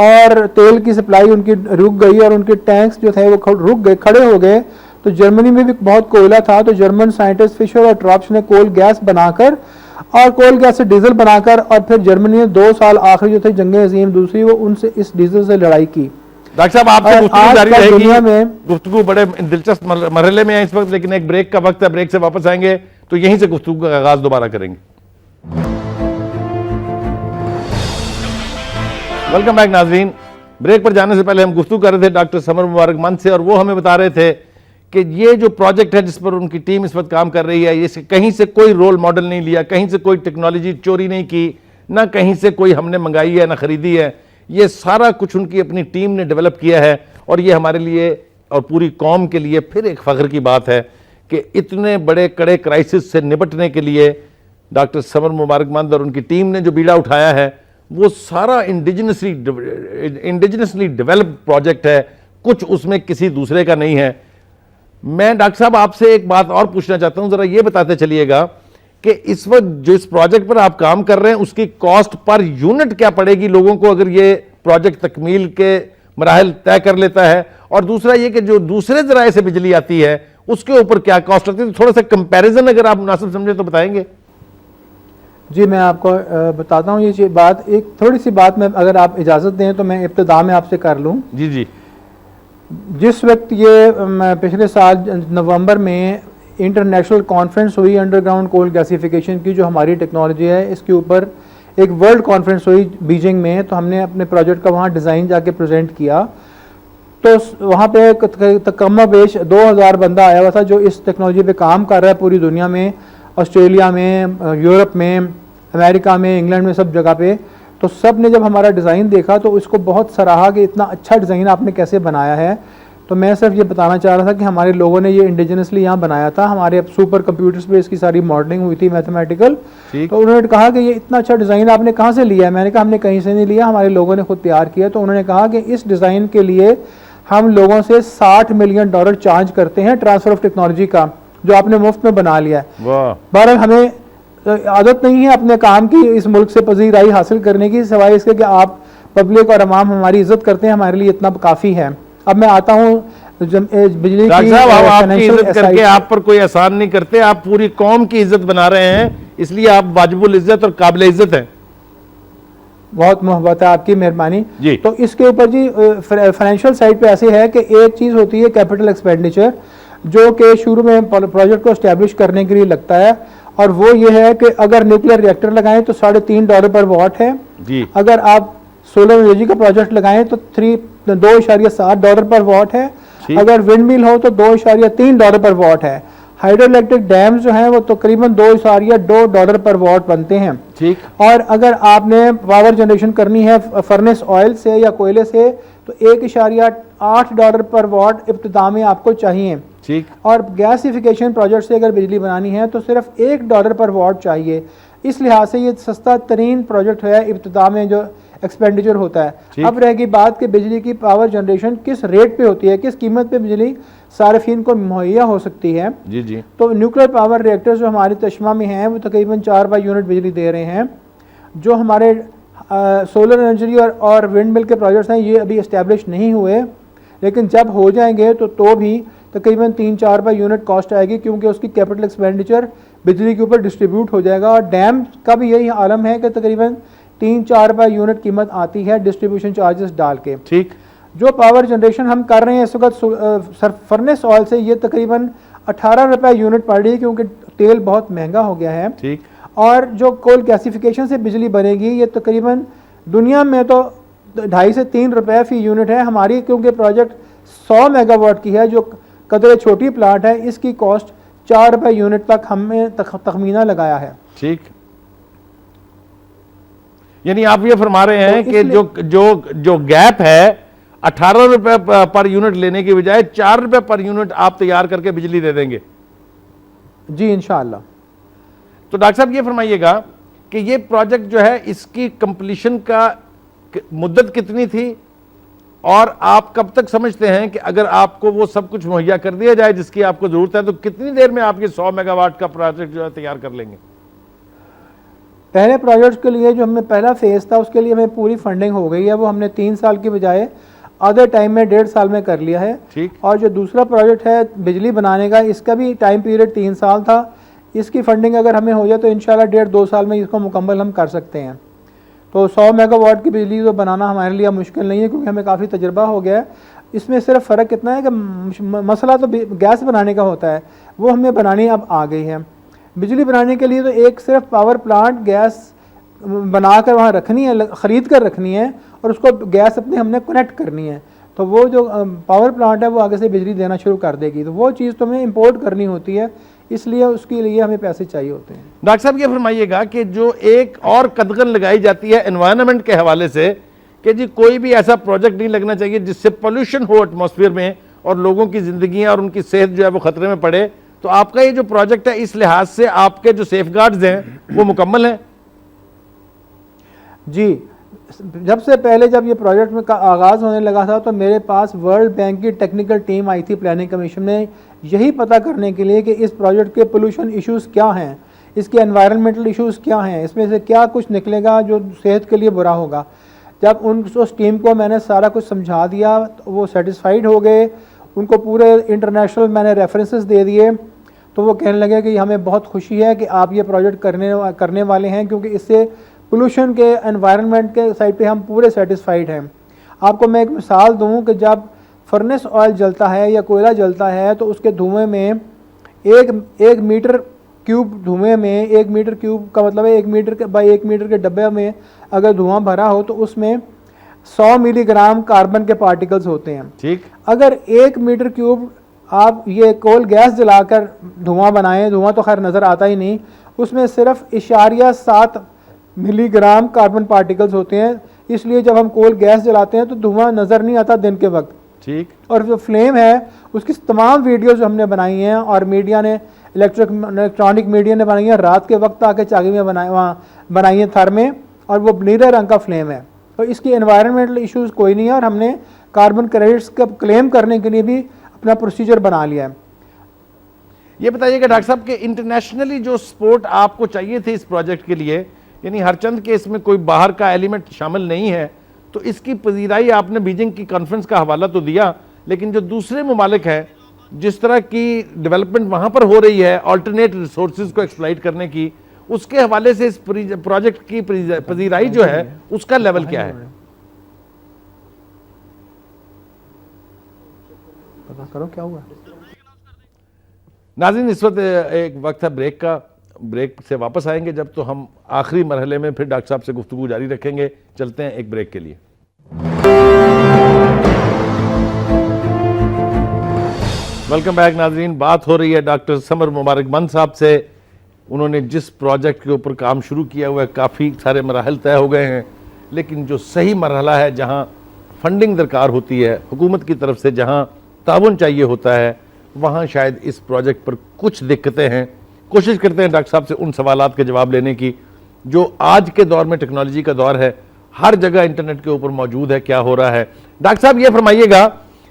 Speaker 2: اور تیل کی سپلائی ان کی رک گئی اور ان کے ٹینکس جو تھے وہ رک گئے, کھڑے ہو گئے, تو جرمنی میں بھی بہت کوئلہ تھا، تو جرمن سائنٹسٹ فشر اور ٹراپس نے کول گیس بنا کر اور کول گیس سے ڈیزل بنا کر، اور پھر جرمنی نے 2 سال آخری جو تھے جنگ عظیم دوسری، وہ ان سے اس ڈیزل سے لڑائی کی.
Speaker 1: ڈاکٹر صاحب آپ سے
Speaker 2: اور
Speaker 1: گفتگو
Speaker 2: آج
Speaker 1: جاری
Speaker 2: کل
Speaker 1: رہے
Speaker 2: دنیا
Speaker 1: گی،
Speaker 2: میں
Speaker 1: گفتگو بڑے دلچسپ مرحلے میں ہے اس وقت، لیکن ایک بریک کا وقت ہے، بریک سے واپس آئیں گے تو یہیں سے گفتگو کا آغاز دوبارہ کریں گے. ویلکم بیک ناظرین. بریک پر جانے سے پہلے ہم گفتگو کر رہے تھے ڈاکٹر سمر مبارک مند سے، اور وہ ہمیں بتا رہے تھے کہ یہ جو پروجیکٹ ہے جس پر ان کی ٹیم اس وقت کام کر رہی ہے، یہ کہیں سے کوئی رول ماڈل نہیں لیا، کہیں سے کوئی ٹیکنالوجی چوری نہیں کی، نہ کہیں سے کوئی ہم نے منگائی ہے نہ خریدی ہے. یہ سارا کچھ ان کی اپنی ٹیم نے ڈیولپ کیا ہے، اور یہ ہمارے لیے اور پوری قوم کے لیے پھر ایک فخر کی بات ہے کہ اتنے بڑے کڑے کرائسس سے نپٹنے کے لیے ڈاکٹر سمر مبارک مند اور ان کی ٹیم نے جو بیڑا اٹھایا ہے وہ سارا انڈیجنسلی ڈیولپ پروجیکٹ ہے، کچھ اس میں کسی دوسرے کا نہیں ہے. میں ڈاکٹر صاحب آپ سے ایک بات اور پوچھنا چاہتا ہوں، ذرا یہ بتاتے چلیے گا کہ اس وقت جو اس پروجیکٹ پر آپ کام کر رہے ہیں اس کی کاسٹ پر یونٹ کیا پڑے گی لوگوں کو اگر یہ پروجیکٹ تکمیل کے مراحل طے کر لیتا ہے، اور دوسرا یہ کہ جو دوسرے ذرائع سے بجلی آتی ہے اس کے اوپر کیا کاسٹ آتی ہے؟ تھوڑا سا کمپیریزن اگر آپ مناسب سمجھیں تو بتائیں گے.
Speaker 2: جی میں آپ کو بتاتا ہوں یہ بات، ایک تھوڑی سی بات میں اگر آپ اجازت دیں تو میں ابتدا میں آپ سے کر لوں.
Speaker 1: جی جی.
Speaker 2: جس وقت یہ پچھلے سال نومبر میں انٹرنیشنل کانفرنس ہوئی انڈر گراؤنڈ کول گیسیفیکیشن کی، جو ہماری ٹیکنالوجی ہے اس کے اوپر ایک ورلڈ کانفرنس ہوئی بیجنگ میں، تو ہم نے اپنے پروجیکٹ کا وہاں ڈیزائن جا کے پریزنٹ کیا. تو وہاں پہ کم و بیش 2000 بندہ آیا ہوا تھا جو اس ٹیکنالوجی پہ کام کر رہا ہے پوری دنیا میں، آسٹریلیا میں، یورپ میں، امریکہ میں، انگلینڈ میں، سب جگہ پہ. تو سب نے جب ہمارا ڈیزائن دیکھا تو اس کو بہت سراہا کہ اتنا اچھا ڈیزائن آپ نے کیسے بنایا ہے. تو میں صرف یہ بتانا چاہ رہا تھا کہ ہمارے لوگوں نے یہ انڈیجنسلی یہاں بنایا تھا، ہمارے سپر کمپیوٹرز پہ اس کی ساری ماڈلنگ ہوئی تھی میتھمیٹیکل. تو انہوں نے کہا کہ یہ اتنا اچھا ڈیزائن آپ نے کہاں سے لیا ہے؟ میں نے کہا ہم نے کہیں سے نہیں لیا، ہمارے لوگوں نے خود تیار کیا. تو انہوں نے کہا کہ اس ڈیزائن کے لیے ہم لوگوں سے $60 ملین چارج کرتے ہیں ٹرانسفر آف ٹیکنالوجی کا، جو آپ نے مفت میں بنا لیا ہے. بہرحال ہمیں عادت نہیں ہے اپنے کام کی اس ملک سے پذیرائی حاصل کرنے کی، سوائے اس کے کہ آپ پبلک اور عوام ہماری عزت کرتے ہیں، ہمارے لیے اتنا کافی ہے. اب میں آتا ہوں بجلی
Speaker 1: ڈاکٹر صاحب، ہم آپ کی عزت کر کے آپ پر کوئی احسان نہیں کرتے، آپ پوری قوم کی عزت بنا رہے ہیں، اس لیے آپ واجب العزت اور قابل عزت ہیں.
Speaker 2: بہت محبت ہے، آپ کی مہربانی.
Speaker 1: جی.
Speaker 2: تو اس کے اوپر جی فائنینشیل سائڈ پہ ایسے ہے کہ ایک چیز ہوتی ہے کیپٹل ایکسپینڈیچر، جو کہ شروع میں پروجیکٹ کو اسٹیبلش کرنے کے لیے لگتا ہے، اور وہ یہ ہے کہ اگر نیوکلیر ری ایکٹر لگائیں تو $3.5 پر واٹ ہے.
Speaker 1: جی.
Speaker 2: اگر آپ سولر انرجی کا پروجیکٹ لگائیں تو $2.7 پر واٹ ہے. اگر ونڈ مل ہو تو $2.3 پر واٹ ہے. ہائیڈرو الیکٹرک ڈیمز جو ہیں وہ تقریباً $2.2 پر واٹ بنتے ہیں.
Speaker 1: ٹھیک.
Speaker 2: اور اگر آپ نے پاور جنریشن کرنی ہے فرنس آئل سے یا کوئلے سے تو $1.8 پر واٹ ابتدا میں آپ کو چاہیے.
Speaker 1: ٹھیک.
Speaker 2: اور گیسیفیکیشن پروجیکٹ سے اگر بجلی بنانی ہے تو صرف $1 پر واٹ چاہیے. اس لحاظ سے یہ سستا ترین پروجیکٹ ہے ابتدا میں جو ایکسپینڈیچر ہوتا ہے. اب رہ گئی بات کہ بجلی کی پاور جنریشن کس ریٹ پہ ہوتی ہے، کس قیمت پہ بجلی صارفین کو مہیا ہو سکتی ہے.
Speaker 1: جی جی.
Speaker 2: تو نیوکلیر پاور ری ایکٹر جو ہماری تشمہ میں ہیں وہ تقریباً 4 یونٹ بجلی دے رہے ہیں. جو ہمارے سولر انرجی اور ونڈ مل کے پروجیکٹس ہیں یہ ابھی اسٹیبلش نہیں ہوئے، لیکن جب ہو جائیں گے تو بھی تقریباً 3-4 یونٹ کاسٹ آئے گی، کیونکہ اس کی کیپٹل ایکسپینڈیچر بجلی کے اوپر ڈسٹریبیوٹ ہو جائے گا. اور ڈیم کا بھی یہی عالم ہے کہ تقریباً 3-4 یونٹ قیمت آتی ہے ڈسٹریبیوشن چارجز ڈال کے.
Speaker 1: ٹھیک.
Speaker 2: جو پاور جنریشن ہم کر رہے ہیں اس وقت فرنس آئل سے یہ تقریباً $18 یونٹ پڑ رہی ہے، کیونکہ تیل بہت مہنگا ہو گیا ہے.
Speaker 1: ٹھیک.
Speaker 2: اور جو کول گیسیفیکیشن سے بجلی بنے گی یہ تقریباً دنیا میں تو $2.5 سے $3 فی یونٹ ہے. ہماری کیونکہ پروجیکٹ 100 میگا واٹ کی ہے جو قدرے چھوٹی پلانٹ ہے، اس کی کاسٹ $4 یونٹ تک ہم نے تخمینہ لگایا ہے.
Speaker 1: ٹھیک. یعنی آپ یہ فرما رہے ہیں کہ جو گیپ ہے $18 پر یونٹ لینے کی بجائے $4 پر یونٹ آپ تیار کر کے بجلی دے دیں گے.
Speaker 2: جی انشاءاللہ.
Speaker 1: تو ڈاکٹر صاحب یہ فرمائیے گا کہ یہ پروجیکٹ جو ہے اس کی کمپلیشن کا مدت کتنی تھی، اور آپ کب تک سمجھتے ہیں کہ اگر آپ کو وہ سب کچھ مہیا کر دیا جائے جس کی آپ کو ضرورت ہے تو کتنی دیر میں آپ یہ 100 میگا واٹ کا پروجیکٹ جو ہے تیار کر لیں گے؟
Speaker 2: پہلے پروجیکٹ کے لیے جو ہمیں پہلا فیز تھا اس کے لیے ہمیں پوری فنڈنگ ہو گئی ہے، وہ ہم نے 3 سال کی بجائے آدھے ٹائم میں 1.5 سال میں کر لیا ہے.
Speaker 1: ٹھیک.
Speaker 2: اور جو دوسرا پروجیکٹ ہے بجلی بنانے کا, اس کا بھی ٹائم پیریڈ 3 سال تھا. اس کی فنڈنگ اگر ہمیں ہو جائے تو انشاءاللہ 1.5-2 سال میں اس کو مکمل ہم کر سکتے ہیں. تو 100 میگا واٹ کی بجلی تو بنانا ہمارے لیے مشکل نہیں ہے, کیونکہ ہمیں کافی تجربہ ہو گیا ہے. اس میں صرف فرق اتنا ہے کہ مسئلہ تو گیس بنانے کا ہوتا ہے, وہ ہمیں بنانی اب آ گئی ہے. بجلی بنانے کے لیے تو ایک صرف پاور پلانٹ گیس بنا کر وہاں رکھنی ہے, خرید کر رکھنی ہے, اور اس کو گیس اپنے ہم نے کنیکٹ کرنی ہے. تو وہ جو پاور پلانٹ ہے وہ آگے سے بجلی دینا شروع کر دے گی. تو وہ چیز تو ہمیں امپورٹ کرنی ہوتی ہے, اس لیے اس کے لیے ہمیں پیسے چاہیے ہوتے ہیں.
Speaker 1: ڈاکٹر صاحب یہ فرمائیے گا کہ جو ایک اور قدغن لگائی جاتی ہے انوائرنمنٹ کے حوالے سے کہ جی کوئی بھی ایسا پروجیکٹ نہیں لگنا چاہیے جس سے پولوشن ہو ایٹماسفیئر میں اور لوگوں کی زندگیاں اور ان کی صحت جو ہے وہ خطرے میں پڑے, تو آپ کا یہ جو پروجیکٹ ہے اس لحاظ سے آپ کے جو سیف گارڈز ہیں وہ مکمل ہیں؟
Speaker 2: جی, جب سے پہلے جب یہ پروجیکٹ میں آغاز ہونے لگا تھا تو میرے پاس ورلڈ بینک کی ٹیکنیکل ٹیم آئی تھی پلاننگ کمیشن میں, یہی پتہ کرنے کے لیے کہ اس پروجیکٹ کے پولوشن ایشوز کیا ہیں, اس کے انوائرمنٹل ایشوز کیا ہیں, اس میں سے کیا کچھ نکلے گا جو صحت کے لیے برا ہوگا. جب اس ٹیم کو میں نے سارا کچھ سمجھا دیا تو وہ سیٹسفائیڈ ہو گئے. ان کو پورے انٹرنیشنل میں نے ریفرنسز دے دیے, تو وہ کہنے لگے کہ ہمیں بہت خوشی ہے کہ آپ یہ پروجیکٹ کرنے والے ہیں, کیونکہ اس سے پولوشن کے انوائرمنٹ کے سائڈ پہ ہم پورے سیٹسفائیڈ ہیں. آپ کو میں ایک مثال دوں کہ جب فرنس آئل جلتا ہے یا کوئلہ جلتا ہے تو اس کے دھوئیں میں ایک میٹر کیوب دھوئیں میں, 1 میٹر کیوب کا مطلب ہے 1 میٹر بائی 1 میٹر کے ڈبے میں اگر دھواں بھرا ہو تو اس میں 100 ملی گرام کاربن کے پارٹیکلز ہوتے ہیں.
Speaker 1: ٹھیک.
Speaker 2: اگر 1 میٹر کیوب آپ یہ کول گیس جلا کر دھواں بنائیں, دھواں تو خیر نظر آتا ہی نہیں, اس میں صرف 0.7 ملی گرام کاربن پارٹیکلز ہوتے ہیں. اس لیے جب ہم کول گیس جلاتے ہیں تو دھواں نظر نہیں آتا دن کے وقت.
Speaker 1: ٹھیک. اور
Speaker 2: جو فلیم ہے اس کی تمام ویڈیوز جو ہم نے بنائی ہیں اور میڈیا نے الیکٹرانک میڈیا نے بنائی ہیں, رات کے وقت آ کے چاگی میں بنائی ہیں تھر میں, اور وہ نیلے رنگ کا فلیم ہے. تو اس کی انوائرمنٹل ایشوز کوئی نہیں ہے, اور ہم نے کاربن کریڈٹس کا کلیم کرنے کے لیے بھی اپنا پروسیجر بنا لیا ہے.
Speaker 1: یہ بتائیے کہ ڈاکٹر صاحب کہ انٹرنیشنلی جو سپورٹ آپ کو چاہیے تھی اس پروجیکٹ کے لیے, یعنی ہر چند کے اس میں کوئی باہر کا ایلیمنٹ شامل نہیں ہے, تو اس کی پذیرائی آپ نے بیجنگ کی کانفرنس کا حوالہ تو دیا, لیکن جو دوسرے ممالک ہیں جس طرح کی ڈیولپمنٹ وہاں پر ہو رہی ہے آلٹرنیٹ ریسورسز کو ایکسپلائٹ کرنے کی, اس کے حوالے سے اس پروجیکٹ کی پذیرائی جو ہے اس کا لیول کیا ہے؟
Speaker 2: پتا کرو کیا ہوا.
Speaker 1: ناظرین اس وقت ایک وقت ہے بریک کا, بریک سے واپس آئیں گے جب تو ہم آخری مرحلے میں پھر ڈاکٹر صاحب سے گفتگو جاری رکھیں گے. چلتے ہیں ایک بریک کے لیے. ویلکم بیک ناظرین. بات ہو رہی ہے ڈاکٹر سمر مبارک بند صاحب سے. انہوں نے جس پروجیکٹ کے اوپر کام شروع کیا ہوا ہے کافی سارے مراحل طے ہو گئے ہیں, لیکن جو صحیح مرحلہ ہے جہاں فنڈنگ درکار ہوتی ہے حکومت کی طرف سے, جہاں تعاون چاہیے ہوتا ہے, وہاں شاید اس پروجیکٹ پر کچھ دقتیں ہیں. کوشش کرتے ہیں ڈاکٹر صاحب سے ان سوالات کے جواب لینے کی جو آج کے دور میں ٹیکنالوجی کا دور ہے, ہر جگہ انٹرنیٹ کے اوپر موجود ہے, کیا ہو رہا ہے. ڈاکٹر صاحب یہ فرمائیے گا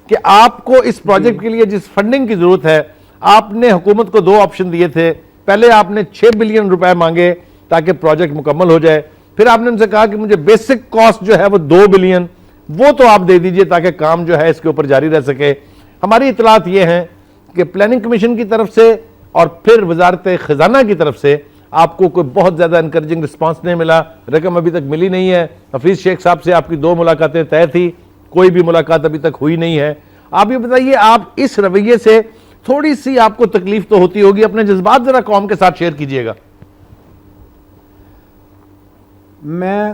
Speaker 1: کہ آپ کو اس پروجیکٹ کے لیے جس فنڈنگ کی ضرورت ہے, آپ نے حکومت کو 2 آپشن دیے تھے. پہلے آپ نے 6 بلین روپے مانگے تاکہ پروجیکٹ مکمل ہو جائے, پھر آپ نے ان سے کہا کہ مجھے بیسک کاسٹ جو ہے وہ 2 بلین, وہ تو آپ دے دیجئے تاکہ کام جو ہے اس کے اوپر جاری رہ سکے. ہماری اطلاعات یہ ہیں کہ پلاننگ کمیشن کی طرف سے اور پھر وزارت خزانہ کی طرف سے آپ کو کوئی بہت زیادہ انکریجنگ رسپانس نہیں ملا, رقم ابھی تک ملی نہیں ہے. حفیظ شیخ صاحب سے آپ کی 2 ملاقاتیں طے تھی, کوئی بھی ملاقات ابھی تک ہوئی نہیں ہے. آپ یہ بتائیے, آپ اس رویے سے تھوڑی سی آپ کو تکلیف تو ہوتی ہوگی, اپنے جذبات ذرا قوم کے ساتھ شیئر کیجئے گا.
Speaker 2: میں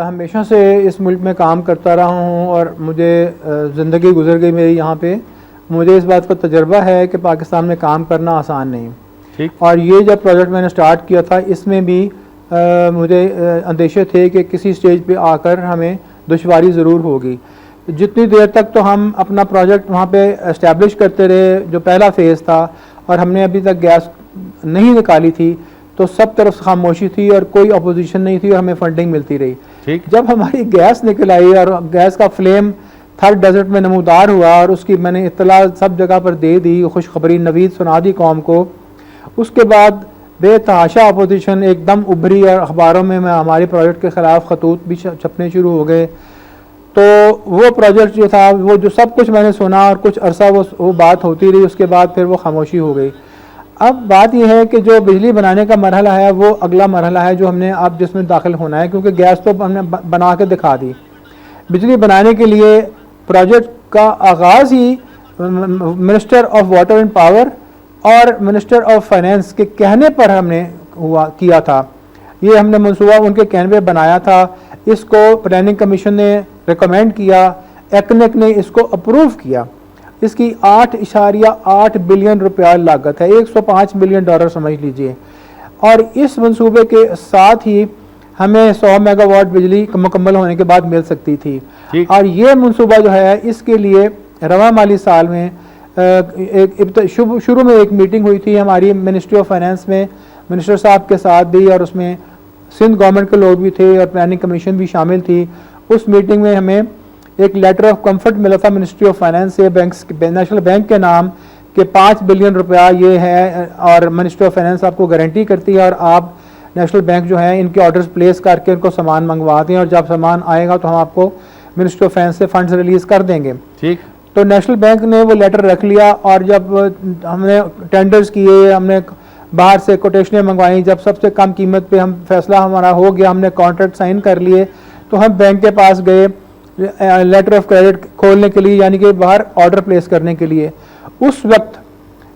Speaker 2: ہمیشہ سے اس ملک میں کام کرتا رہا ہوں اور مجھے زندگی گزر گئی میری یہاں پہ. مجھے اس بات کا تجربہ ہے کہ پاکستان میں کام کرنا آسان نہیں.
Speaker 1: ٹھیک.
Speaker 2: اور یہ جب پروجیکٹ میں نے سٹارٹ کیا تھا اس میں بھی مجھے اندیشے تھے کہ کسی سٹیج پہ آ کر ہمیں دشواری ضرور ہوگی. جتنی دیر تک تو ہم اپنا پروجیکٹ وہاں پہ اسٹیبلش کرتے رہے, جو پہلا فیز تھا, اور ہم نے ابھی تک گیس نہیں نکالی تھی, تو سب طرف خاموشی تھی اور کوئی اپوزیشن نہیں تھی اور ہمیں فنڈنگ ملتی رہی. جب ہماری گیس نکل آئی اور گیس کا فلیم تھر ڈیزرٹ میں نمودار ہوا اور اس کی میں نے اطلاع سب جگہ پر دے دی, خوشخبری نوید سنا دی قوم کو, اس کے بعد بے تحاشا اپوزیشن ایک دم ابھری اور اخباروں میں ہمارے پروجیکٹ کے خلاف خطوط بھی چھپنے شروع ہو گئے. تو وہ پروجیکٹ جو تھا وہ جو سب کچھ میں نے سنا اور کچھ عرصہ وہ بات ہوتی رہی, اس کے بعد پھر وہ خاموشی ہو گئی. اب بات یہ ہے کہ جو بجلی بنانے کا مرحلہ ہے وہ اگلا مرحلہ ہے جو ہم نے اب جس میں داخل ہونا ہے, کیونکہ گیس تو ہم نے بنا کے دکھا دی. بجلی بنانے کے لیے پروجیکٹ کا آغاز ہی minister of water and power اور منسٹر آف فائنینس کے کہنے پر ہم نے کیا تھا. یہ ہم نے منصوبہ ان کے کہنے پہ بنایا تھا. اس کو پلاننگ کمیشن نے ریکمینڈ کیا, ایکنیک نے اس کو اپروو کیا. اس کی 8.8 بلین روپیہ لاگت ہے, 105 ملین ڈالر سمجھ لیجئے. اور اس منصوبے کے ساتھ ہی ہمیں 100 میگا واٹ بجلی مکمل ہونے کے بعد مل سکتی تھی. اور یہ منصوبہ جو ہے اس کے لیے رواں مالی سال میں شروع میں ایک میٹنگ ہوئی تھی ہماری منسٹری آف فائنینس میں, منسٹر صاحب کے ساتھ بھی, اور اس میں سندھ گورنمنٹ کے لوگ بھی تھے اور پلاننگ کمیشن بھی شامل تھی. اس میٹنگ میں ہمیں ایک لیٹر آف کمفرٹ ملا تھا منسٹری آف فائنینس سے, نیشنل بینک کے نام کہ 5 بلین روپیہ یہ ہے, اور منسٹری آف فائنینس آپ کو گارنٹی کرتی ہے, اور آپ نیشنل بینک جو ہے ان کے آرڈرز پلیس کر کے ان کو سامان منگواتے ہیں, اور جب سامان آئے گا تو ہم آپ کو منسٹری آف فائنینس سے فنڈز ریلیز کر دیں گے. ٹھیک. تو نیشنل بینک نے وہ لیٹر رکھ لیا, اور جب ہم نے ٹینڈرز کیے, ہم نے باہر سے کوٹیشنیں منگوائیں, جب سب سے کم قیمت پہ فیصلہ ہمارا ہو گیا, ہم نے کانٹریکٹ سائن کر لیے, تو ہم بینک کے پاس گئے لیٹر آف کریڈٹ کھولنے کے لیے, یعنی کہ باہر آرڈر پلیس کرنے کے لیے. اس وقت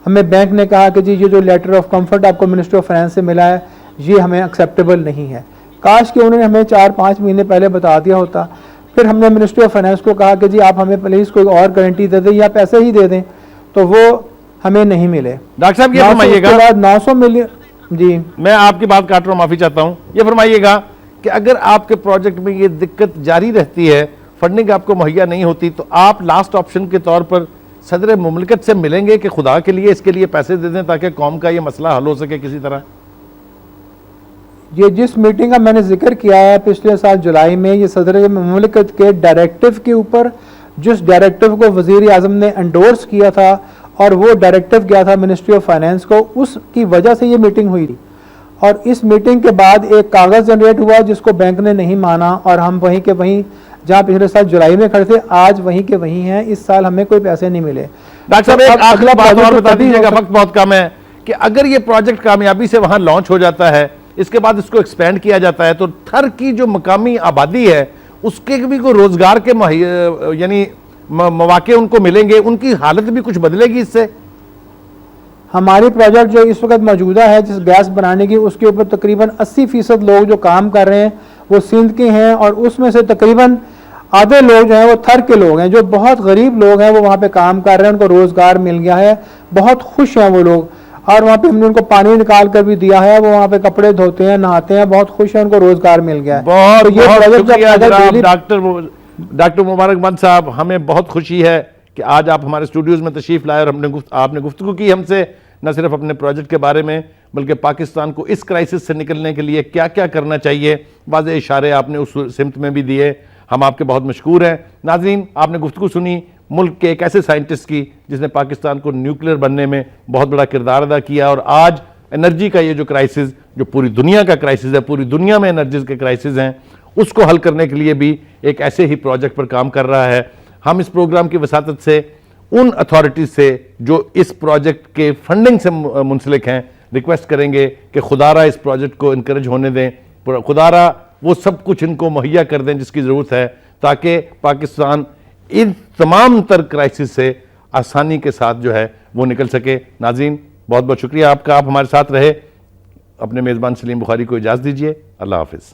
Speaker 2: ہمیں بینک نے کہا کہ جی یہ جو لیٹر آف کمفرٹ آپ کو منسٹری آف فائنینس سے ملا ہے یہ ہمیں ایکسیپٹیبل نہیں ہے. کاش کہ انہوں نے ہمیں 4-5 مہینے پہلے بتا دیا ہوتا. پھر ہم نے منسٹری آف فائنینس کو کہا کہ جی آپ ہمیں پلیز کوئی اور گارنٹی دے دیں یا پیسے ہی دے دیں, تو وہ ہمیں نہیں ملے.
Speaker 1: ڈاکٹر صاحب یہ فرمائیے گا,
Speaker 2: 900 ملین. جی
Speaker 1: میں آپ کی بات کاٹ رہا ہوں, معافی چاہتا ہوں. یہ فرمائیے گا کہ اگر آپ کے پروجیکٹ میں یہ دقت جاری رہتی ہے, فنڈنگ آپ کو مہیا نہیں ہوتی, تو آپ لاسٹ آپشن کے طور پر صدر مملکت سے ملیں گے کہ خدا کے لیے اس کے لیے پیسے دے دیں تاکہ قوم کا یہ مسئلہ حل ہو سکے کسی طرح؟
Speaker 2: یہ جس میٹنگ کا میں نے ذکر کیا ہے پچھلے سال جولائی میں, یہ صدر مملکت کے ڈائریکٹو کے اوپر, جس ڈائریکٹو کو وزیر اعظم نے انڈورس کیا تھا اور وہ ڈائریکٹو گیا تھا منسٹری آف فائنینس کو, اس کی وجہ سے یہ میٹنگ ہوئی تھی. اور اس میٹنگ کے بعد ایک کاغذ جنریٹ ہوا جس کو بینک نے نہیں مانا, اور ہم وہیں کے وہیں جہاں پچھلے سال جولائی میں کھڑے تھے آج وہیں کے وہیں ہیں. اس سال ہمیں کوئی پیسے نہیں ملے.
Speaker 1: ڈاکٹر صاحب ایک آخری بات اور بتا دیجیے گا, وقت بہت کم ہے, کہ اگر یہ پروجیکٹ کامیابی سے وہاں لانچ ہو جاتا ہے, اس کے بعد اس کو ایکسپینڈ کیا جاتا ہے, تو تھر کی جو مقامی آبادی ہے اس کے بھی کوئی روزگار کے یعنی مواقع ان کو ملیں گے, ان کی حالت بھی کچھ بدلے گی اس سے؟
Speaker 2: ہماری پروجیکٹ جو اس وقت موجودہ ہے جس گیس بنانے کی, اس کے اوپر تقریباً 80% لوگ جو کام کر رہے ہیں وہ سندھ کے ہیں, اور اس میں سے تقریباً آدھے لوگ جو ہیں وہ تھر کے لوگ ہیں, جو بہت غریب لوگ ہیں وہ وہاں پہ کام کر رہے ہیں, ان کو روزگار مل گیا ہے, بہت خوش ہیں وہ لوگ. اور وہاں پہ ہم نے ان کو پانی نکال کر بھی دیا ہے, وہ وہاں پہ کپڑے دھوتے ہیں, نہاتے ہیں, بہت خوش ہیں, ان کو روزگار مل گیا ہے.
Speaker 1: بہت شکریہ ڈاکٹر مبارک بند صاحب, ہمیں بہت خوشی ہے کہ آج آپ ہمارے اسٹوڈیوز میں تشریف لائے اور آپ نے گفتگو کی ہم سے, نہ صرف اپنے پروجیکٹ کے بارے میں بلکہ پاکستان کو اس کرائسس سے نکلنے کے لیے کیا کیا کرنا چاہیے, واضح اشارے آپ نے اس سمت میں بھی دیے. ہم آپ کے بہت مشکور ہیں. ناظرین, آپ نے گفتگو سنی ملک کے ایک ایسے سائنٹسٹ کی جس نے پاکستان کو نیوکلیر بننے میں بہت بڑا کردار ادا کیا, اور آج انرجی کا یہ جو کرائسس, جو پوری دنیا کا کرائسس ہے, پوری دنیا میں انرجیز کے کرائسس ہیں, اس کو حل کرنے کے لیے بھی ایک ایسے ہی پروجیکٹ پر کام کر رہا ہے. ہم اس پروگرام کی وساطت سے ان اتھارٹیز سے جو اس پروجیکٹ کے فنڈنگ سے منسلک ہیں ریکویسٹ کریں گے کہ خدا را اس پروجیکٹ کو انکریج ہونے دیں, خدا را وہ سب کچھ ان کو مہیا کر دیں جس کی ضرورت ہے, تاکہ پاکستان ان تمام تر کرائسس سے آسانی کے ساتھ جو ہے وہ نکل سکے. ناظرین, بہت بہت شکریہ آپ کا, آپ ہمارے ساتھ رہے. اپنے میزبان سلیم بخاری کو اجازت دیجیے. اللہ حافظ.